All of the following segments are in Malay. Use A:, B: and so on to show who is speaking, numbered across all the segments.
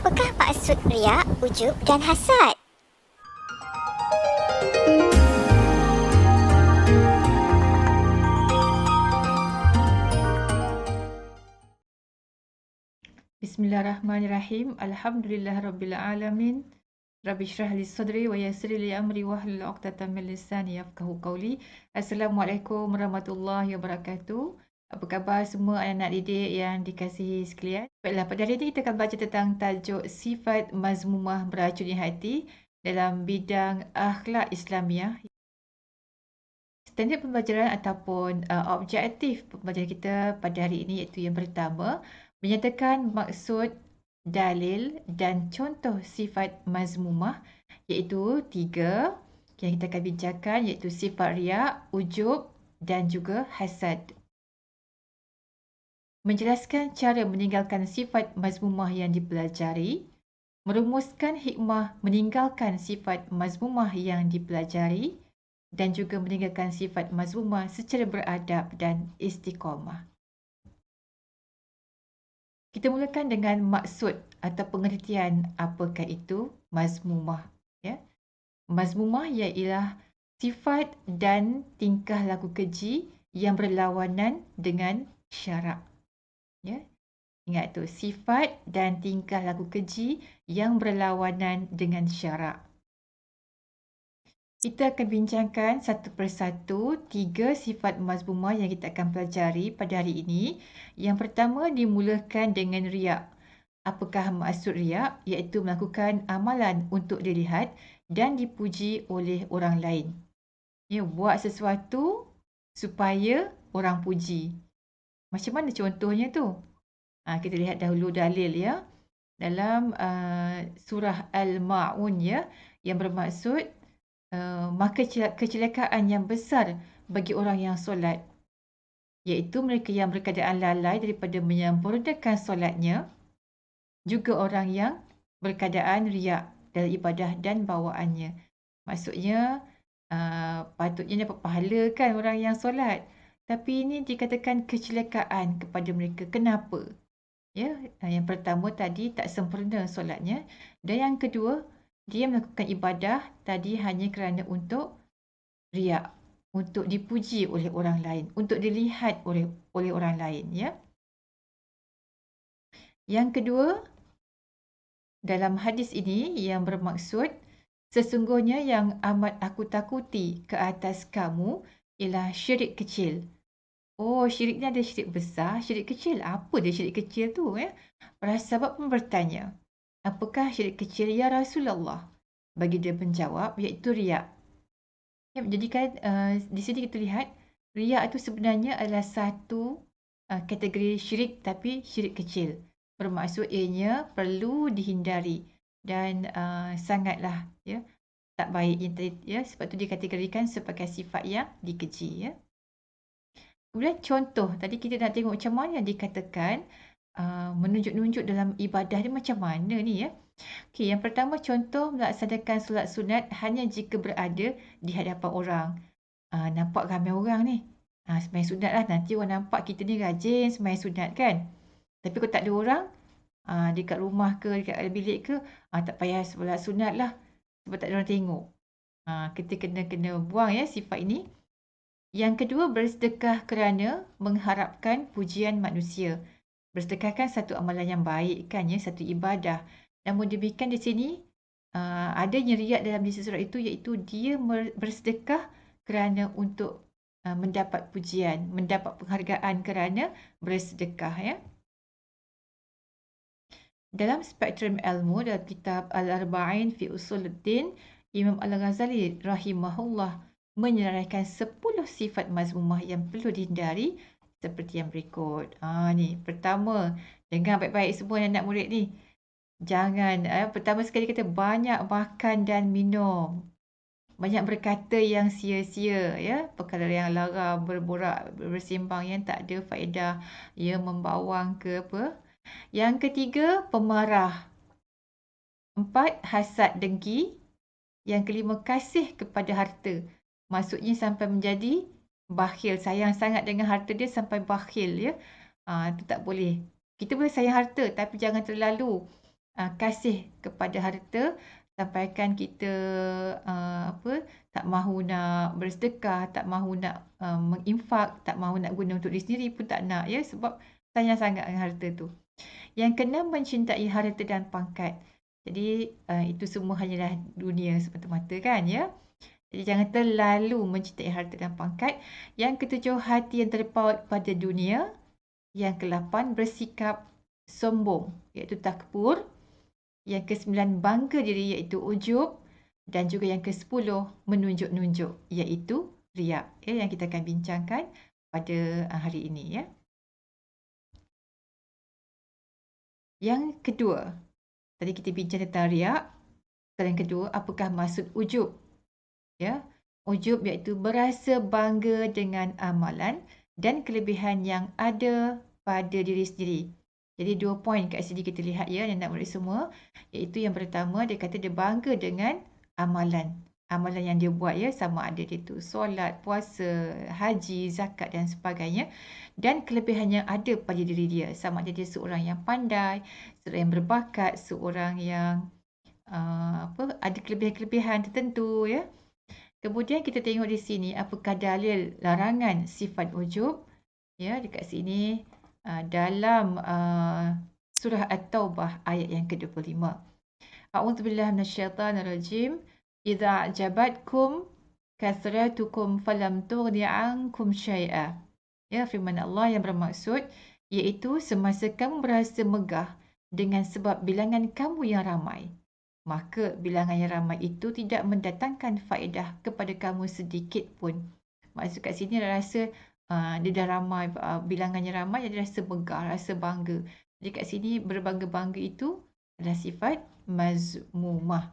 A: Apakah maksud riak, ujub dan hasad?
B: Bismillahirrahmanirrahim. Alhamdulillahirabbilalamin. Rabbi shrah li sadri wa yassir li amri wahlul 'uqdatam min lisani yafqahu qawli. Assalamualaikum warahmatullahi wabarakatuh. Apa khabar semua anak-anak didik yang dikasihi sekalian? Baiklah, pada hari ini kita akan baca tentang tajuk sifat mazmumah beracuni hati dalam bidang akhlak Islamiah. Standard pembelajaran ataupun objektif pembelajaran kita pada hari ini iaitu yang pertama, menyatakan maksud, dalil dan contoh sifat mazmumah, iaitu 3 yang kita akan bincangkan, iaitu sifat riak, ujub dan juga hasad. Menjelaskan cara meninggalkan sifat mazmumah yang dipelajari, merumuskan hikmah meninggalkan sifat mazmumah yang dipelajari dan juga meninggalkan sifat mazmumah secara beradab dan istiqamah. Kita mulakan dengan maksud atau pengertian apakah itu mazmumah. Ya. Mazmumah ialah sifat dan tingkah laku keji yang berlawanan dengan syarak. Ya. Ingat tu, sifat dan tingkah laku keji yang berlawanan dengan syarak. Kita akan bincangkan satu persatu 3 sifat mazmumah yang kita akan pelajari pada hari ini. Yang pertama dimulakan dengan riak. Apakah maksud riak? Iaitu melakukan amalan untuk dilihat dan dipuji oleh orang lain. Ya, buat sesuatu supaya orang puji. Macam mana contohnya tu? Kita lihat dahulu dalil ya. Dalam surah Al-Ma'un ya, yang bermaksud maka kecelakaan yang besar bagi orang yang solat, iaitu mereka yang berkeadaan lalai daripada menyempurnakan solatnya, juga orang yang berkeadaan riak dalam ibadah dan bawaannya. Maksudnya patutnya dapat pahala kan orang yang solat, tapi ini dikatakan kecelakaan kepada mereka. Kenapa? Ya, yang pertama tadi tak sempurna solatnya, dan yang kedua dia melakukan ibadah tadi hanya kerana untuk riak, untuk dipuji oleh orang lain, untuk dilihat oleh orang lain ya. Yang kedua, dalam hadis ini yang bermaksud sesungguhnya yang amat aku takuti ke atas kamu ialah syirik kecil. Oh, syirik ni ada syirik besar, syirik kecil. Apa dia syirik kecil tu ya? Para sahabat pun bertanya, apakah syirik kecil ya Rasulullah? Bagi dia menjawab, iaitu riak. Ya, jadi kan di sini kita lihat riak itu sebenarnya adalah satu kategori syirik, tapi syirik kecil. Bermaksud ianya perlu dihindari dan sangatlah ya tak baik ya, sebab itu dikategorikan sebagai sifat yang dikeji ya. Kemudian contoh, tadi kita nak tengok macam mana yang dikatakan menunjuk-nunjuk dalam ibadah ni macam mana ni ya. Okey, yang pertama contoh melaksanakan solat sunat hanya jika berada di hadapan orang. Nampak ramai orang ni. Sembahyang sunat lah. Nanti orang nampak kita ni rajin sembahyang sunat kan. Tapi kalau tak ada orang, dekat rumah ke, dekat bilik ke, tak payah solat sunat lah. Sebab tak ada orang tengok. Kita kena buang ya sifat ini. Yang kedua, bersedekah kerana mengharapkan pujian manusia. Bersedekah kan satu amalan yang baik kan ya, satu ibadah. Namun demikian di sini adanya riak dalam diri seseorang itu, iaitu dia bersedekah kerana untuk mendapat pujian, mendapat penghargaan kerana bersedekah ya. Dalam spektrum ilmu dalam kitab Al-Arba'in fi Usuluddin, Imam Al-Ghazali rahimahullah menyerahkan 10 sifat mazmumah yang perlu dihindari seperti yang berikut. Ni pertama, dengar baik-baik semua anak murid ni. Jangan pertama sekali kata banyak makan dan minum. Banyak berkata yang sia-sia ya, perkara yang lara, berborak, bersembang yang tak ada faedah, ya membawang ke apa. Yang ketiga, pemarah. 4, hasad dengki. Yang kelima, kasih kepada harta. Maksudnya sampai menjadi bakhil, sayang sangat dengan harta dia sampai bakhil ya. Itu tak boleh. Kita boleh sayang harta tapi jangan terlalu. kasih kepada harta, sampaikan kita tak mahu nak bersedekah, tak mahu nak menginfak, tak mahu nak guna untuk diri sendiri pun tak nak, ya, sebab sayang sangat dengan harta tu. Yang keenam, mencintai harta dan pangkat. Jadi itu semua hanyalah dunia semata-mata kan, ya. Jadi jangan terlalu mencintai harta dan pangkat. Yang ketujuh, hati yang terpaut pada dunia. Yang ke-8, bersikap sombong, iaitu takbur. Yang ke-9, bangga diri, iaitu ujub. Dan juga yang ke-10, menunjuk-nunjuk, iaitu riak, ya, yang kita akan bincangkan pada hari ini, ya. Yang kedua, tadi kita bincang tentang riak. Yang kedua, apakah maksud ujub? Ya, ujub iaitu berasa bangga dengan amalan dan kelebihan yang ada pada diri sendiri. Jadi 2 poin kat sini kita lihat, ya, yang nak murid semua, iaitu yang pertama, dia kata dia bangga dengan amalan. Amalan yang dia buat, ya, sama ada dia tu solat, puasa, haji, zakat dan sebagainya, dan kelebihan yang ada pada diri dia, sama ada dia seorang yang pandai, seorang yang berbakat, seorang yang ada kelebihan-kelebihan tertentu, ya. Kemudian kita tengok di sini apakah dalil larangan sifat ujub, ya, dekat sini dalam surah At-Taubah ayat yang ke-25. A'udzubillahi minasyaitanirrajim. Idza ajabatkum kathratukum falam tughni 'ankum syai'a. Ya, firman Allah yang bermaksud iaitu semasa kamu berasa megah dengan sebab bilangan kamu yang ramai, maka bilangan yang ramai itu tidak mendatangkan faedah kepada kamu sedikit pun. Maksud kat sini dia rasa dia dah ramai, bilangannya ramai, dia rasa megah, rasa bangga. Jadi kat sini berbangga-bangga itu adalah sifat mazmumah.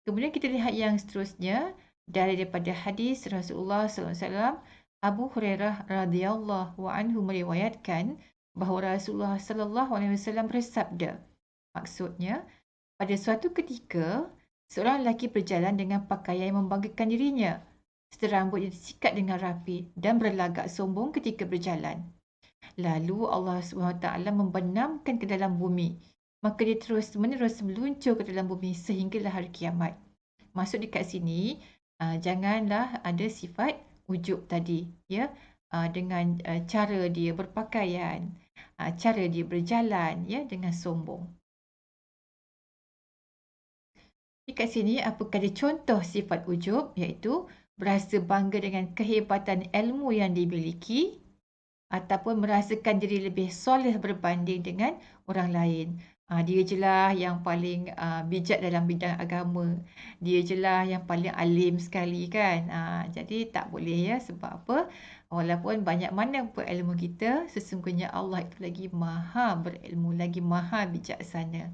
B: Kemudian kita lihat yang seterusnya daripada hadis Rasulullah SAW. Abu Hurairah radhiyallahu anhu meriwayatkan bahawa Rasulullah SAW bersabda, maksudnya, pada suatu ketika, seorang lelaki berjalan dengan pakaian yang membanggakan dirinya. Serta rambutnya disikat dengan rapi dan berlagak sombong ketika berjalan. Lalu Allah SWT membenamkan ke dalam bumi. Maka dia terus-menerus meluncur ke dalam bumi sehinggalah hari kiamat. Maksud dekat sini, janganlah ada sifat ujub tadi, ya, dengan cara dia berpakaian, cara dia berjalan, ya, dengan sombong. Dekat sini, apakah ada contoh sifat ujub, iaitu berasa bangga dengan kehebatan ilmu yang dimiliki ataupun merasakan diri lebih soleh berbanding dengan orang lain. Dia je lah yang paling bijak dalam bidang agama. Dia je lah yang paling alim sekali kan. Jadi tak boleh, ya. Sebab apa? Walaupun banyak mana pun ilmu kita, sesungguhnya Allah itu lagi maha berilmu, lagi maha bijaksana.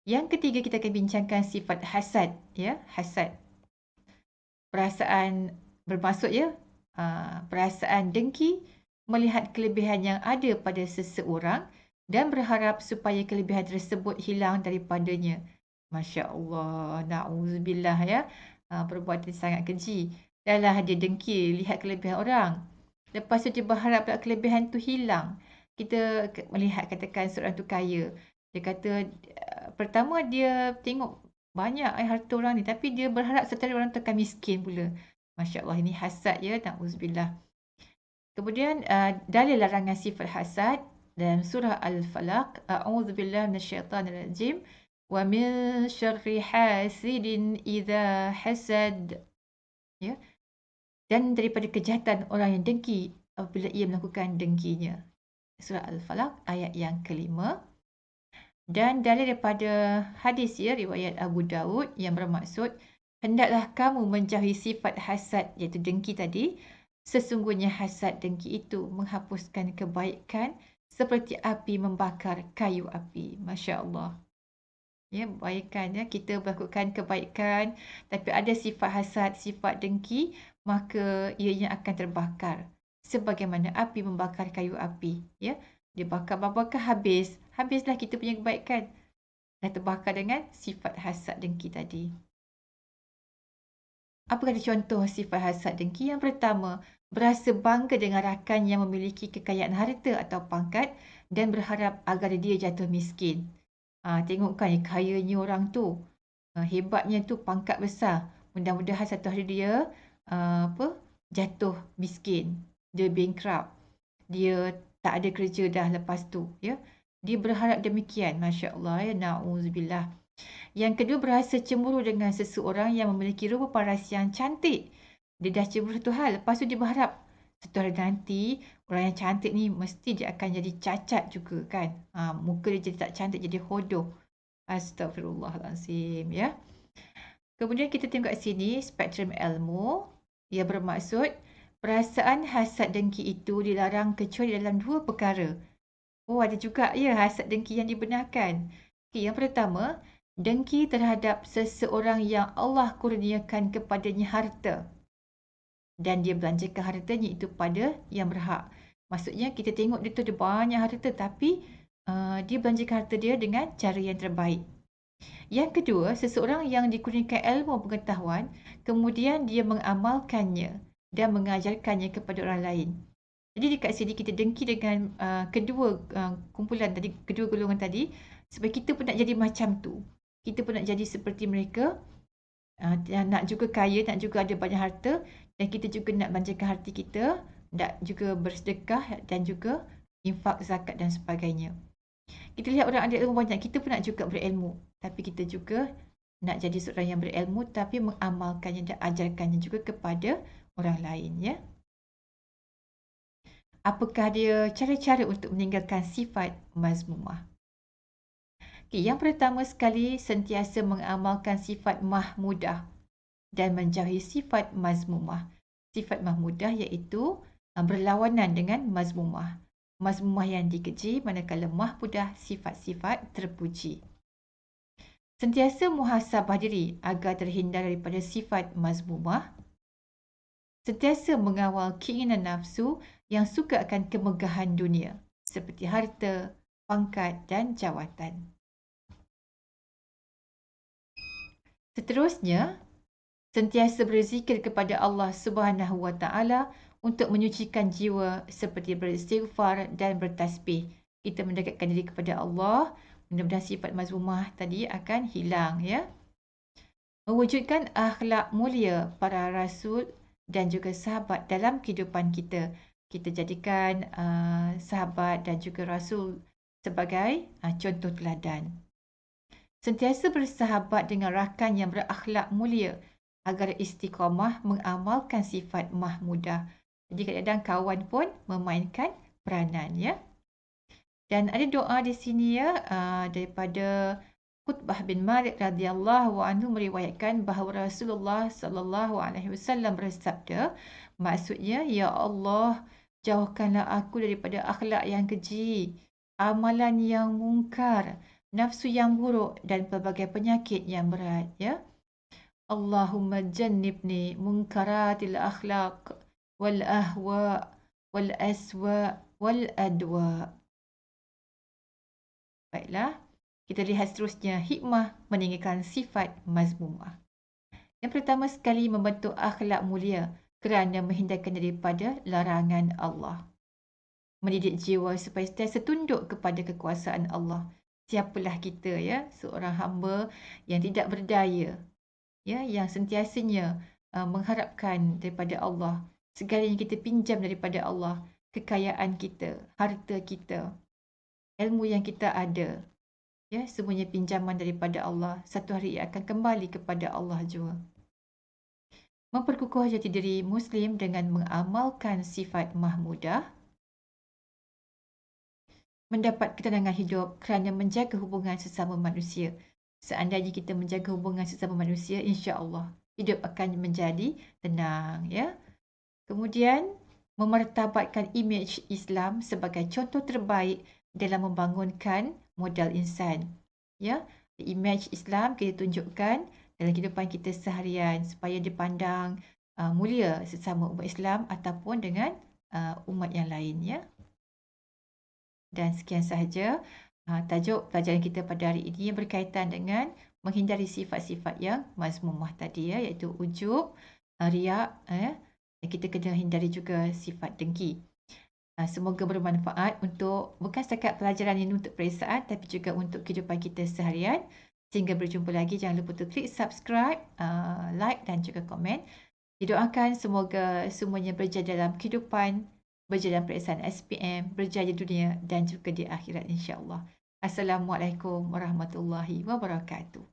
B: Yang ketiga, kita akan bincangkan sifat hasad, ya, hasad. Perasaan bermaksud, ya, perasaan dengki melihat kelebihan yang ada pada seseorang dan berharap supaya kelebihan tersebut hilang daripadanya. Masya Allah, na'udzubillah, ya, perbuatan sangat keji. Dahlah dia dengki lihat kelebihan orang, lepas tu dia berharap kelebihan tu hilang. Kita melihat, katakan seorang tu kaya, dia kata pertama dia tengok banyak harta orang ni, tapi dia berharap satu hari orang tu akan miskin pula. Masya Allah, ini hasad, ya, na'udzubillah. Kemudian dalil larangan sifat hasad dalam surah Al-Falaq. A'udzubillahi minasyaitanirrajim. Wa min syarri hasidin idza hasad. Ya. Dan daripada kejahatan orang yang dengki apabila ia melakukan dengkinya. Surah Al-Falaq ayat yang ke-5. Dan dalil daripada hadis, ya, riwayat Abu Daud yang bermaksud, hendaklah kamu menjauhi sifat hasad, iaitu dengki tadi. Sesungguhnya hasad dengki itu menghapuskan kebaikan seperti api membakar kayu api. Masya Allah. Ya, kebaikan, ya, kita melakukan kebaikan tapi ada sifat hasad, sifat dengki, maka ianya akan terbakar sebagaimana api membakar kayu api, ya. Dia bakar habislah kita punya kebaikan. Dah terbakar dengan sifat hasad dengki tadi. Apakah contoh sifat hasad dengki? Yang pertama, berasa bangga dengan rakan yang memiliki kekayaan harta atau pangkat dan berharap agar dia jatuh miskin. Tengokkan kayanya orang tu. Hebatnya tu pangkat besar. Mudah-mudahan satu hari dia jatuh miskin. Dia bankrupt. Dia tak ada kerja dah lepas tu, ya. Dia berharap demikian, masya-Allah, ya, na'udzubillah. Yang kedua, berasa cemburu dengan seseorang yang memiliki rupa paras yang cantik. Dia dah cemburu satu hal, lepas tu dia berharap satu hari nanti orang yang cantik ni mesti dia akan jadi cacat juga kan. Muka dia jadi tak cantik, jadi hodoh. Astagfirullahalazim, ya. Kemudian kita tengok kat sini spektrum ilmu. Ia bermaksud perasaan hasad dengki itu dilarang kecuali dalam dua perkara. Oh, ada juga ya hasad dengki yang dibenarkan. Okay, yang pertama, dengki terhadap seseorang yang Allah kurniakan kepadanya harta dan dia belanjakan hartanya itu pada yang berhak. Maksudnya kita tengok dia tu ada banyak harta tapi dia belanjakan harta dia dengan cara yang terbaik. Yang kedua, seseorang yang dikurniakan ilmu pengetahuan, kemudian dia mengamalkannya dan mengajarkannya kepada orang lain. Jadi dekat sini kita dengki dengan kedua kumpulan tadi, kedua golongan tadi, sebab kita pun nak jadi macam tu. Kita pun nak jadi seperti mereka, nak juga kaya, nak juga ada banyak harta, dan kita juga nak belanjakan harta kita, nak juga bersedekah dan juga infak, zakat dan sebagainya. Kita lihat orang ada ilmu banyak, kita pun nak juga berilmu. Tapi kita juga nak jadi seorang yang berilmu tapi mengamalkannya dan ajarkannya juga kepada orang lain, ya. Apakah dia cara-cara untuk meninggalkan sifat mazmumah? Okay, yang pertama sekali, sentiasa mengamalkan sifat mahmudah dan menjauhi sifat mazmumah. Sifat mahmudah iaitu berlawanan dengan mazmumah. Mazmumah yang dikeji, manakala mahmudah sifat-sifat terpuji. Sentiasa muhasabah diri agar terhindar daripada sifat mazmumah. Sentiasa mengawal keinginan nafsu yang suka akan kemegahan dunia seperti harta, pangkat dan jawatan. Seterusnya, sentiasa berzikir kepada Allah Subhanahu Wa Taala untuk menyucikan jiwa seperti beristighfar dan bertasbih. Kita mendekatkan diri kepada Allah, mudah-mudahan sifat mazmumah tadi akan hilang, ya. Mewujudkan akhlak mulia para rasul dan juga sahabat dalam kehidupan kita. Kita jadikan sahabat dan juga rasul sebagai contoh teladan. Sentiasa bersahabat dengan rakan yang berakhlak mulia agar istiqamah mengamalkan sifat mahmudah. Jadi kadang-kadang kawan pun memainkan peranan, ya. Dan ada doa di sini, ya, daripada Qutbah bin Malik radhiyallahu anhu meriwayatkan bahawa Rasulullah sallallahu alaihi wasallam bersabda, maksudnya, ya Allah, jauhkanlah aku daripada akhlak yang keji, amalan yang mungkar, nafsu yang buruk dan pelbagai penyakit yang berat, ya. Allahumma jannibni munkaratil akhlaq wal ahwa wal aswa wal adwa. Baiklah. Kita lihat seterusnya, hikmah meninggalkan sifat mazmumah. Yang pertama sekali, membentuk akhlak mulia kerana menghindarkan daripada larangan Allah. Mendidik jiwa supaya sentiasa tunduk kepada kekuasaan Allah. Siapalah kita, ya, seorang hamba yang tidak berdaya, ya, yang sentiasanya mengharapkan daripada Allah. Segala yang kita pinjam daripada Allah, kekayaan kita, harta kita, ilmu yang kita ada, ya, semuanya pinjaman daripada Allah. Satu hari ia akan kembali kepada Allah jua. Memperkukuh jati diri Muslim dengan mengamalkan sifat mahmudah. Mendapat ketenangan hidup kerana menjaga hubungan sesama manusia. Seandainya kita menjaga hubungan sesama manusia, insya-Allah hidup akan menjadi tenang, ya. Kemudian, memartabatkan imej Islam sebagai contoh terbaik dalam membangunkan modal insan, ya. Imej Islam kita tunjukkan dalam kehidupan kita seharian supaya dipandang mulia sesama umat Islam ataupun dengan umat yang lain, ya. Dan sekian sahaja tajuk pelajaran kita pada hari ini yang berkaitan dengan menghindari sifat-sifat yang mazmumah tadi, ya, iaitu ujub, riak, Dan kita kena hindari juga sifat dengki. Semoga bermanfaat untuk bukan setakat pelajaran ini untuk peperiksaan tapi juga untuk kehidupan kita seharian. Sehingga berjumpa lagi, jangan lupa untuk klik subscribe, like dan juga komen. Didoakan semoga semuanya berjaya dalam kehidupan, berjaya dalam peperiksaan SPM, berjaya dunia dan juga di akhirat insya-Allah. Assalamualaikum warahmatullahi wabarakatuh.